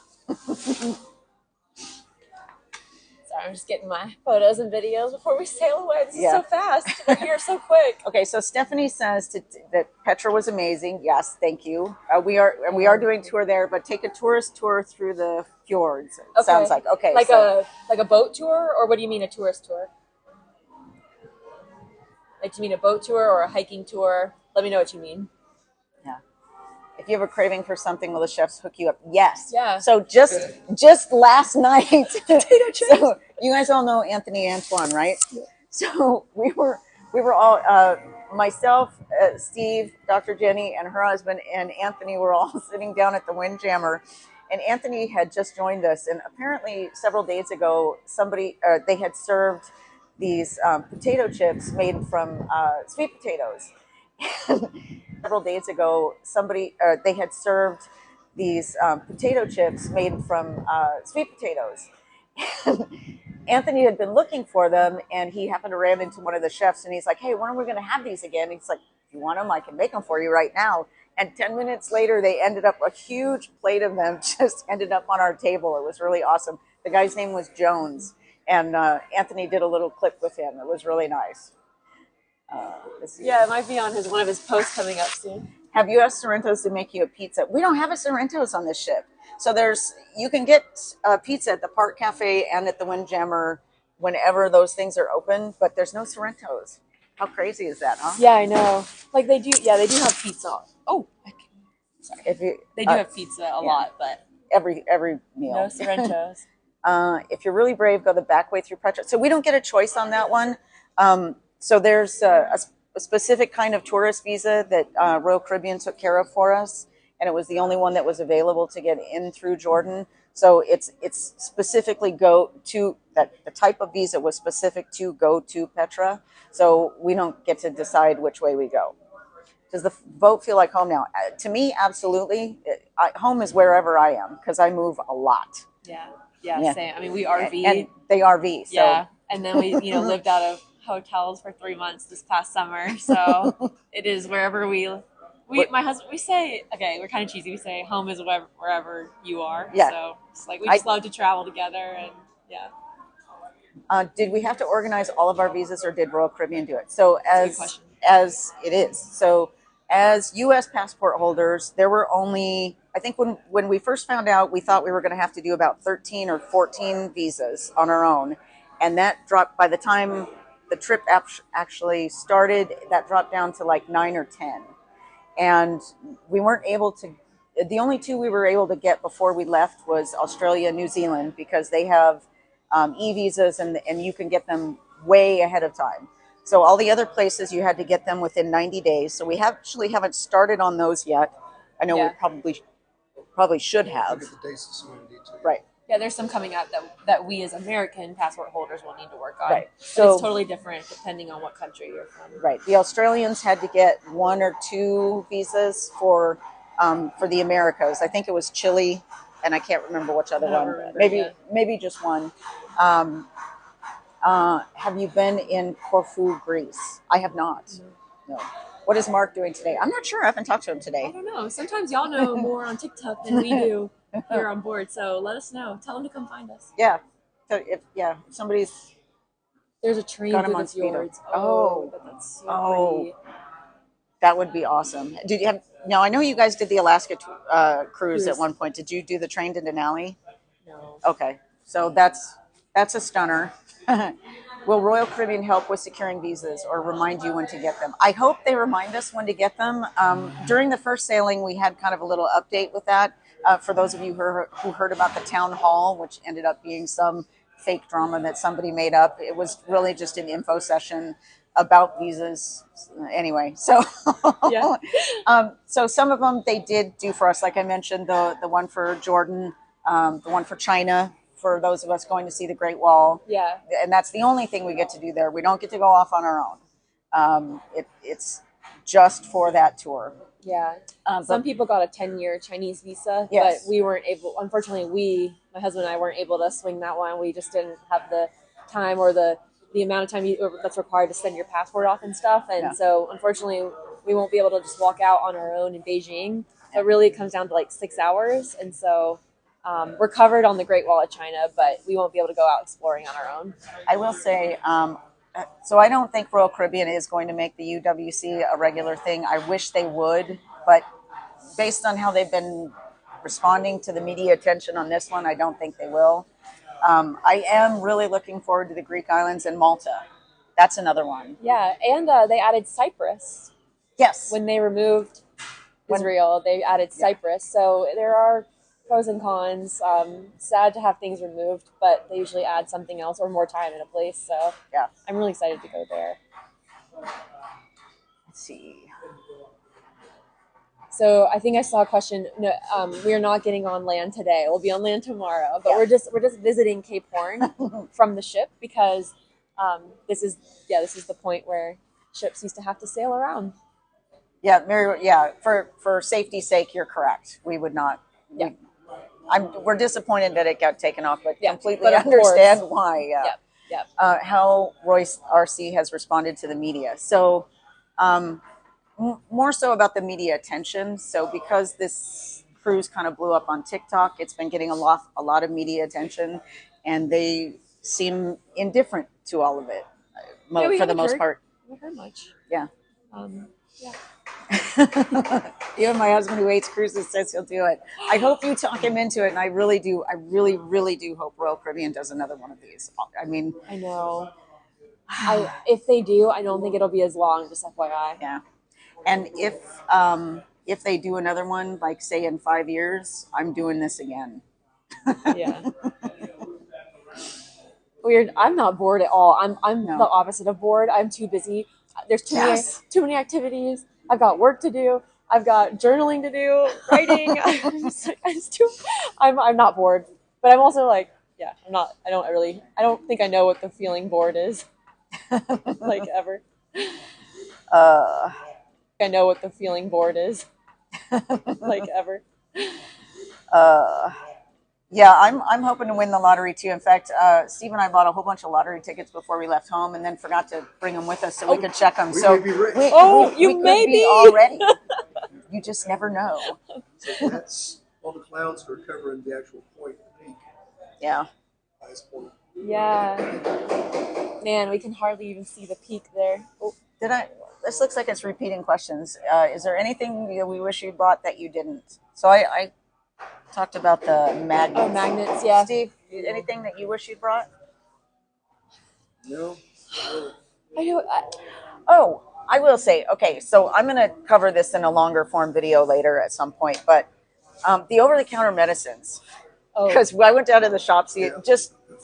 Sorry, I'm just getting my photos and videos before we sail away. This is Yeah. so fast. We're here so quick. Okay, so Stephanie says that Petra was amazing. Yes, thank you. We are doing a tour there, but take a tourist tour through the fjords. It Okay. sounds like okay. Like so, a boat tour, or what do you mean a tourist tour? Like, do you mean a boat tour or a hiking tour? Let me know what you mean. yeah. If you have a craving for something, will the chefs hook you up? Yes. Yeah. So just last night, Potato chips. so you guys all know Anthony Antoine, right? Yeah. So we were all myself, Steve, Dr. Jenny, and her husband, and Anthony were all sitting down at the Windjammer, and Anthony had just joined us, and apparently several days ago, they had served these potato chips made from sweet potatoes. Several days ago, they had served these potato chips made from sweet potatoes. Anthony had been looking for them, and he happened to ran into one of the chefs, and he's like, "Hey, when are we going to have these again?" And he's like, "If you want them, I can make them for you right now." And 10 minutes later, they ended up, a huge plate of them just ended up on our table. It was really awesome. The guy's name was Jones, and Anthony did a little clip with him. It was really nice. Yeah, it might be on one of his posts coming up soon. Have you asked Sorrento's to make you a pizza? We don't have a Sorrento's on this ship. So you can get pizza at the Park Cafe and at the Windjammer whenever those things are open, but there's no Sorrento's. How crazy is that, huh? Yeah, I know. Like they do have pizza. Oh, sorry. They do have pizza a lot, but every meal. no Sorrento's. If you're really brave, go the back way through Petra. So we don't get a choice on that one. So there's a specific kind of tourist visa that Royal Caribbean took care of for us, and it was the only one that was available to get in through Jordan. So it's specifically the type of visa was specific to go to Petra. So we don't get to decide which way we go. Does the boat feel like home now? To me, absolutely. Home is wherever I am because I move a lot. Yeah, same. I mean, we RV and they RV. So. Yeah, and then we lived out of hotels for 3 months this past summer. So it is wherever my husband, we say, okay, we're kind of cheesy. We say home is wherever you are. Yeah. So it's like we just love to travel together, and yeah. Did we have to organize all of our visas, or did Royal Caribbean do it? So That's as it is. So as U.S. passport holders, there were only, I think when we first found out, we thought we were going to have to do about 13 or 14 visas on our own. And that dropped, by the time the trip actually started, that dropped down to like 9 or 10. And we weren't able to, the only two we were able to get before we left was Australia and New Zealand, because they have e-visas and you can get them way ahead of time. So all the other places you had to get them within 90 days. So we actually haven't started on those yet. I know we probably should have. Look at the dates this morning, too. Right. Yeah, there's some coming up that we as American passport holders will need to work on. Right. So it's totally different depending on what country you're from. Right. The Australians had to get 1 or 2 visas for the Americas. I think it was Chile, and I can't remember which other one. Maybe just one. Have you been in Corfu, Greece? I have not. No. What is Mark doing today? I'm not sure. I haven't talked to him I today. don't know. Sometimes y'all know more on TikTok than we do here on board. So let us know. Tell them to come find us. Yeah. So if somebody's There's a train got him through on the speedo. fjords. Oh. But that's so pretty. That would be awesome. Did you have? Now I know you guys did the Alaska cruise at one point. Did you do the train to Denali? No. Okay, so that's a stunner. Will Royal Caribbean help with securing visas or remind you when to get them? I hope they remind us when to get them. During the first sailing, we had kind of a little update with that. For those of you who heard about the town hall, which ended up being some fake drama that somebody made up, it was really just an info session about visas. Anyway, so Yeah. so some of them they did do for us. Like I mentioned, the one for Jordan, the one for China, for those of us going to see the Great Wall. Yeah. And that's the only thing we get to do there. We don't get to go off on our own. It's just for that tour. Yeah. But Some people got a 10-year Chinese visa, Yes. but we weren't able, unfortunately, my husband and I weren't able to swing that one. We just didn't have the time or the amount of time that's required to send your passport off and stuff. And so unfortunately, we won't be able to just walk out on our own in Beijing. So really it comes down to like 6 hours. And so We're covered on the Great Wall of China, but we won't be able to go out exploring on our own. I will say, so I don't think Royal Caribbean is going to make the UWC a regular thing. I wish they would, but based on how they've been responding to the media attention on this one, I don't think they will. I am really looking forward to the Greek islands and Malta. That's another one. Yeah, and they added Cyprus. Yes. When they removed Israel, they added Cyprus. So there are pros and cons. Sad to have things removed, but they usually add something else or more time in a place. So yeah, I'm really excited to go there. Let's see. So I think I saw a question. No, we are not getting on land today. We'll be on land tomorrow, but we're just visiting Cape Horn from the ship because this is the point where ships used to have to sail around. Yeah, Mary. Yeah, for safety's sake, you're correct. We would not. Yeah. We're disappointed that it got taken off, but completely but understand why. Yeah. Yep. How Royce RC has responded to the media. So, more so about the media attention. So, because this cruise kind of blew up on TikTok, it's been getting a lot of media attention, and they seem indifferent to all of it for the most part. We haven't heard much. Yeah. Yeah. Even my husband, who hates cruises, says he'll do it. I hope you talk him into it, and I really do. I really, really do hope Royal Caribbean does another one of these. I mean, I know. If they do, I don't think it'll be as long. Just FYI. Yeah, and if they do another one, like say in 5 years, I'm doing this again. Yeah. Weird. I'm not bored at all. I'm No. the opposite of bored. I'm too busy. There's too many activities. I've got work to do. I've got journaling to do, writing. I'm not bored, but I'm also like, yeah, I'm not. I don't think I know what the feeling bored is, like ever. I know what the feeling bored is, like ever. Yeah, I'm hoping to win the lottery too. In fact, Steve and I bought a whole bunch of lottery tickets before we left home, and then forgot to bring them with us so we could check them. We So may be rich. we may could be already. You just never know. So that's all the clouds are covering the actual point peak. Yeah. Highest point. Yeah. Man, we can hardly even see the peak there. Oh. This looks like it's repeating questions. Is there anything we wish you brought that you didn't? So I talked about the magnets. Oh, magnets, yeah. Steve, anything that you wish you'd brought? No. I will say, okay, so I'm going to cover this in a longer form video later at some point, but the over-the-counter medicines, because I went down to the shop, I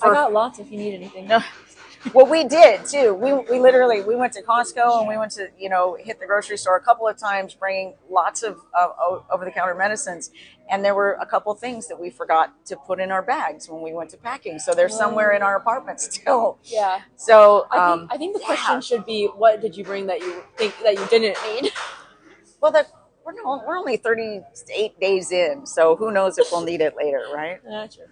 got lots if you need anything. No. Well, we did too. We literally went to Costco and we went to hit the grocery store a couple of times, bringing lots of over-the-counter medicines, and there were a couple of things that we forgot to put in our bags when we went to packing. So they're somewhere in our apartment still. Yeah. So I think the question should be, what did you bring that you think that you didn't need? Well, we're only 38 days in, so who knows if we'll need it later, right? That's true.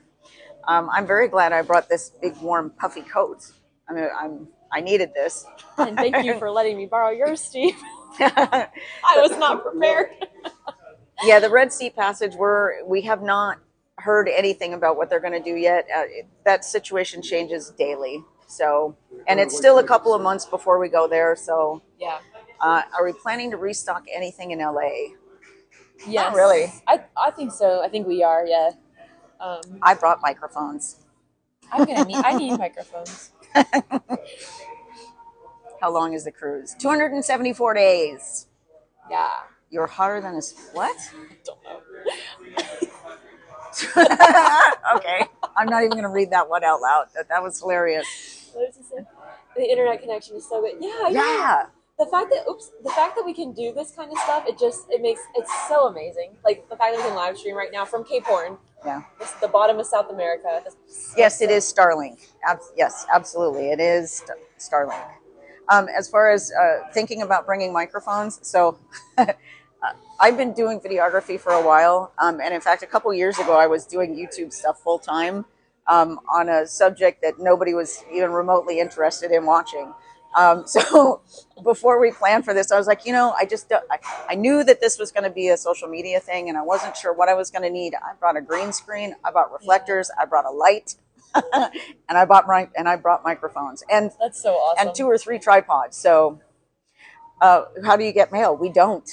I'm very glad I brought this big, warm, puffy coat. I mean, I needed this. And thank you for letting me borrow yours, Steve. I was not prepared. Yeah, the Red Sea Passage, we have not heard anything about what they're going to do yet. That situation changes daily. So, and it's still a couple of months before we go there. So, yeah. Are we planning to restock anything in LA? Yes. Not really. I think so. I think we are. Yeah. I brought microphones. I need microphones. How long is the cruise? 274 days. Yeah. You're hotter than a what? I don't know. Okay. I'm not even going to read that one out loud. That was hilarious. What does it say? The internet connection is so good. Yeah, I know. Yeah. The fact that we can do this kind of stuff, it's so amazing. Like the fact that we can live stream right now from Cape Horn. Yeah. It's the bottom of South America. Yes, it is Starlink. Yes, absolutely. It is Starlink. As far as thinking about bringing microphones, so I've been doing videography for a while. And in fact, a couple years ago, I was doing YouTube stuff full time on a subject that nobody was even remotely interested in watching. So before we planned for this, I was like, I knew that this was going to be a social media thing, and I wasn't sure what I was going to need. I brought a green screen, I brought reflectors, I brought a light, and I brought microphones, and That's so awesome. 2 or 3 tripods. So, how do you get mail? We don't.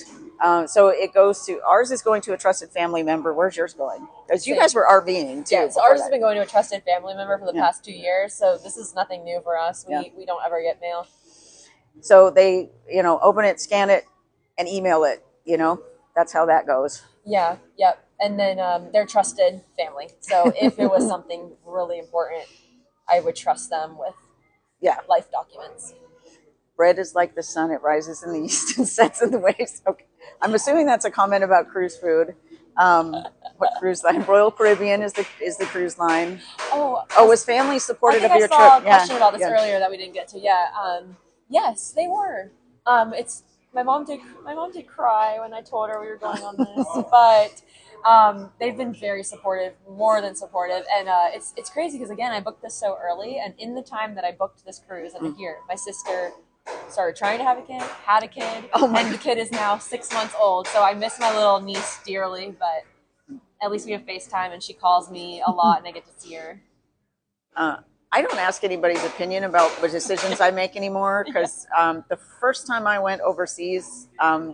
So it goes to ours is going to a trusted family member. Where's yours going? Because you guys were RVing too. Yeah, so ours has been going to a trusted family member for the Yeah. past 2 years. So this is nothing new for us. Yeah. We don't ever get mail. So they, open it, scan it, and email it. That's how that goes. Yeah, yep. And then they're trusted family. So if it was something really important, I would trust them with life documents. Bread is like the sun; it rises in the east and sets in the west. Okay. I'm assuming that's a comment about cruise food. What cruise line? Royal Caribbean is the cruise line. Oh, was family supportive of your I saw trip? a question about this earlier that we didn't get to. Yeah. Yes, they were. It's my mom did cry when I told her we were going on this, but they've been very supportive, more than supportive, and it's crazy because again I booked this so early, and in the time that I booked this cruise, and here my sister started trying to have a kid, had a kid, and the kid is now 6 months old. So I miss my little niece dearly, but at least we have FaceTime, and she calls me a lot, and I get to see her. I don't ask anybody's opinion about the decisions I make anymore because the first time I went overseas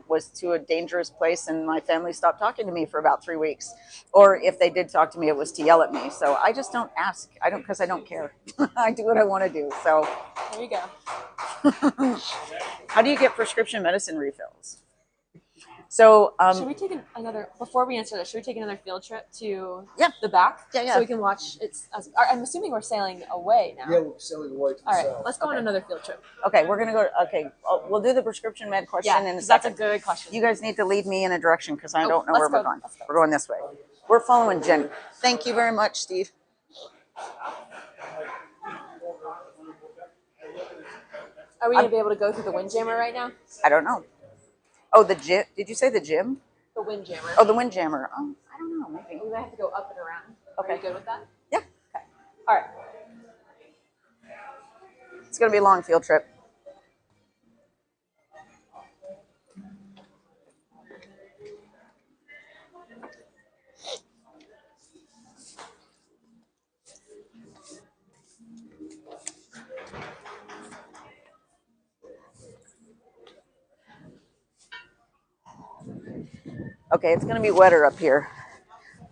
was to a dangerous place, and my family stopped talking to me for about 3 weeks. Or if they did talk to me, it was to yell at me. So I just don't ask. I don't because I don't care. I do what I want to do. So there you go. How do you get prescription medicine refills? So should we take another before we answer this? Should we take another field trip to the back? Yeah. So we can watch. I'm assuming we're sailing away now. Yeah, we're sailing away to the All right, south. let's go on another field trip. Okay, we're gonna go. Okay, we'll do the prescription med question in a second. That's a good question. You guys need to lead me in a direction because I don't know where we're going. Let's go. We're going this way. We're following Jenny. Thank you very much, Steve. Are we gonna be able to go through the Windjammer right now? I don't know. Oh, the gym. Did you say the gym? The Windjammer. Oh, the Windjammer. Oh, I don't know. Maybe. We might have to go up and around. Okay. Are you good with that? Yeah. Okay. All right. It's going to be a long field trip. Okay, it's going to be wetter up here.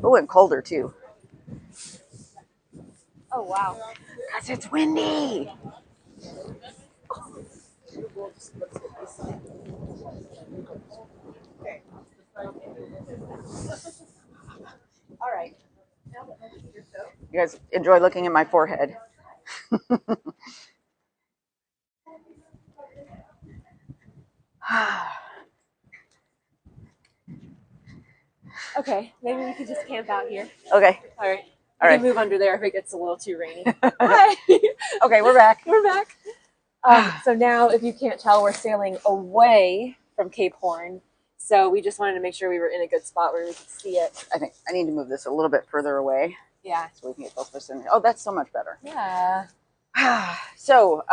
Oh, and colder too. Oh, wow. Because it's windy. All right. You guys enjoy looking at my forehead. Okay, maybe we could just camp out here. Okay. All right. All We right. can move under there if it gets a little too rainy. Hi. Okay, we're back. We're back. So now, if you can't tell, we're sailing away from Cape Horn. So we just wanted to make sure we were in a good spot where we could see it. I think I need to move this a little bit further away Yeah. so we can get both of us in. Oh, that's so much better. Yeah. So,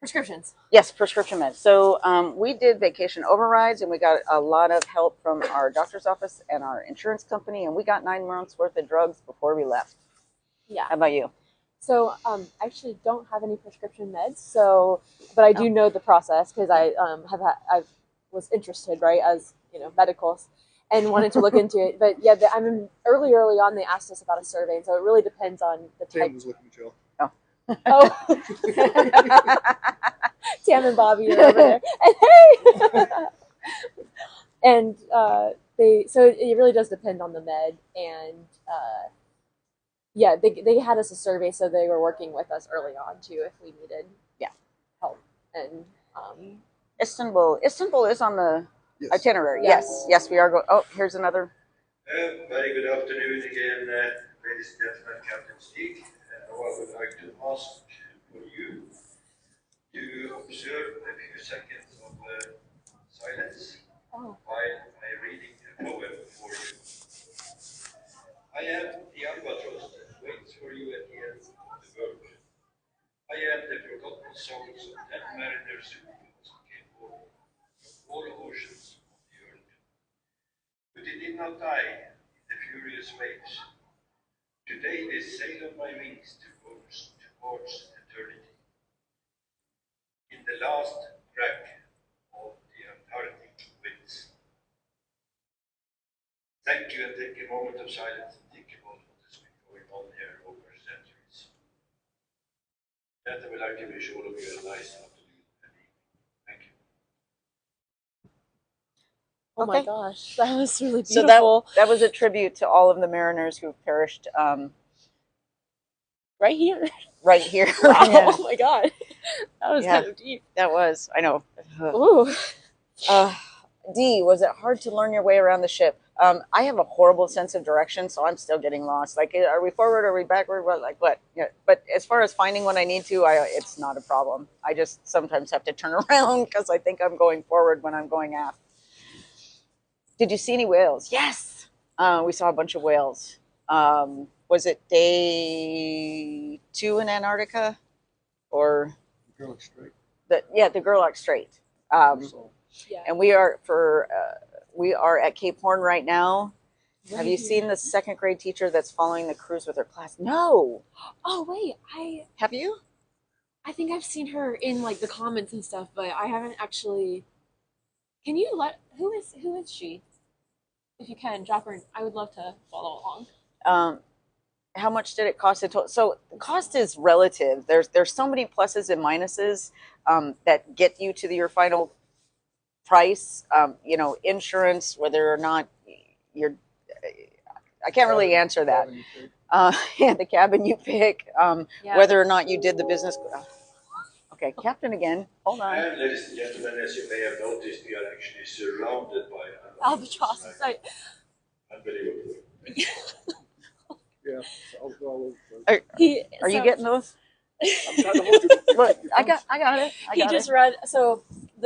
Prescriptions. yes, prescription meds. So we did vacation overrides, and we got a lot of help from our doctor's office and our insurance company, and we got 9 months worth of drugs before we left. Yeah. How about you? So I actually don't have any prescription meds. So, but I do know the process because I was interested, right, as medicals, and wanted to look into it. But yeah, early on they asked us about a survey, and so it really depends on the type. Tam was looking at you. Oh, Tam and Bobby are over there. And hey, and so it really does depend on the med, and yeah, they had us a survey, so they were working with us early on too if we needed help. And Istanbul is on the Yes. itinerary. Yeah. Yes, we are going. Oh, here's another. Very good afternoon again, ladies and gentlemen, Captain Stig. I would like to ask for you to observe a few seconds of silence while I'm reading a poem for you. I am the albatross that waits for you at the end of the boat. I am the forgotten the souls of dead mariners who came home from all oceans of the earth. But they did not die in the furious waves. Today they sail on my wings towards eternity. In the last crack of the Antarctic winds. Thank you, and take a moment of silence and think about what has been going on here over centuries. That I would like to wish all of you a nice afternoon and evening. Thank you. Oh my Okay. gosh, that was really So beautiful. that was a tribute to all of the mariners who've perished Right here. right here. Wow. Yeah, Oh my god. That was Yeah. kind of deep. that was. I know. Ooh. D, was it hard to learn your way around the ship? I have a horrible sense of direction, so I'm still getting lost. Like, are we forward? Are we backward? What? Like what? Yeah. But as far as finding what I need to, it's not a problem. I just sometimes have to turn around because I think I'm going forward when I'm going aft. Did you see any whales? Yes. We saw a bunch of whales. Was it day 2 in Antarctica, or Girl straight. the Gerlach Strait? So, Yeah. And we are at Cape Horn right now. Have you seen the second grade teacher that's following the cruise with her class? No. Oh wait, Have you? I think I've seen her in like the comments and stuff, but I haven't actually. Can you who is she? If you can drop her, I would love to follow along. How much did it cost? So the cost is relative. There's so many pluses and minuses that get you to your final price. Insurance, whether or not you're. I can't really answer that. The cabin you pick, Yeah. whether or not you did the business. Okay, Captain again. Hold on. And ladies and gentlemen, as you may have noticed, we are actually surrounded by Albatrosses. right? Unbelievable. yeah, I'll go all over the place. Are you getting those? I'm trying to hold you. Look, I got it. He just read. So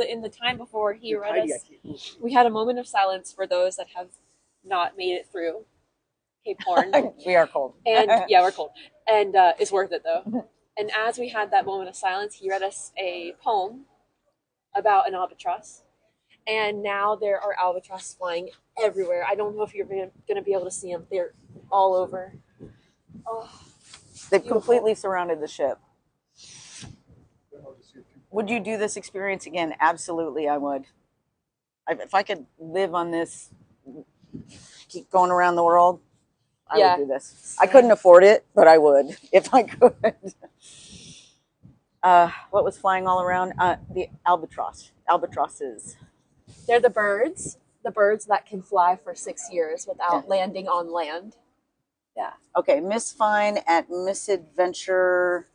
in the time before he read Heidi, I us, can't listen. we had a moment of silence for those that have not made it through Cape Horn. We are cold. And yeah, we're cold. And it's worth it though. And as we had that moment of silence, he read us a poem about an albatross. And now there are albatross flying everywhere. I don't know if you're going to be able to see them. They're all over. Oh, They've completely surrounded the ship. I'll just see it too. Would you do this experience again? Absolutely, I would. If I could live on this, keep going around the world, I Yeah. would do this. I couldn't afford it, but I would if I could. What was flying all around? The albatrosses. they're the birds that can fly for 6 years without landing on land. Yeah. Okay, Miss Fine at Misadventure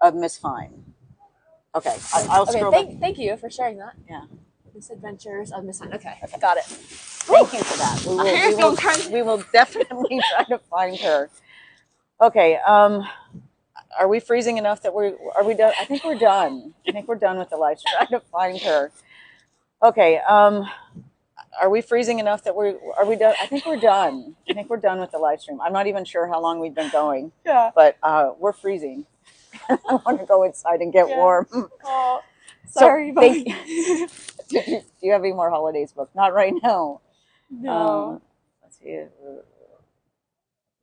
of Miss Fine. Okay, I'll Okay, scroll back. thank you for sharing that. Yeah. Misadventures of Miss Fine. Okay, got it. Thank you for that. We will definitely try to find her. Okay. Are we freezing enough that are we done? I think we're done. I think we're done with the live stream. Trying to find her. Okay. Are we freezing enough that are we done? I think we're done. I think we're done with the live stream. I'm not even sure how long we've been going. Yeah. But we're freezing. I want to go inside and get warm. Oh, sorry, thank you. Do you have any more holidays booked? Not right now. No. Let's see.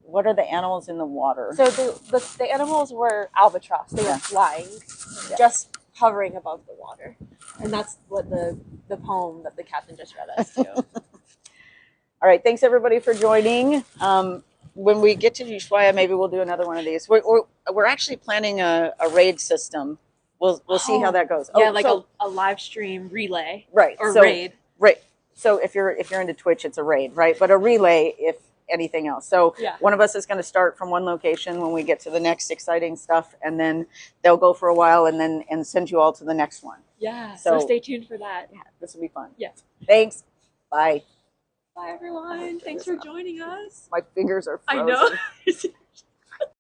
What are the animals in the water? So the animals were albatross. They were flying, just hovering above the water, and that's what the poem that the captain just read us to. All right, thanks everybody for joining. When we get to Ushuaia, maybe we'll do another one of these. We're actually planning a raid system. We'll see how that goes. Yeah, like a live stream relay, right, or raid. Right. So if you're into Twitch, it's a raid, right? But a relay, if anything else. So one of us is going to start from one location when we get to the next exciting stuff, and then they'll go for a while and send you all to the next one. Yeah. So stay tuned for that. Yeah, this will be fun. Yeah. Thanks. Bye. Bye everyone. Thanks for joining us. My fingers are frozen. I know.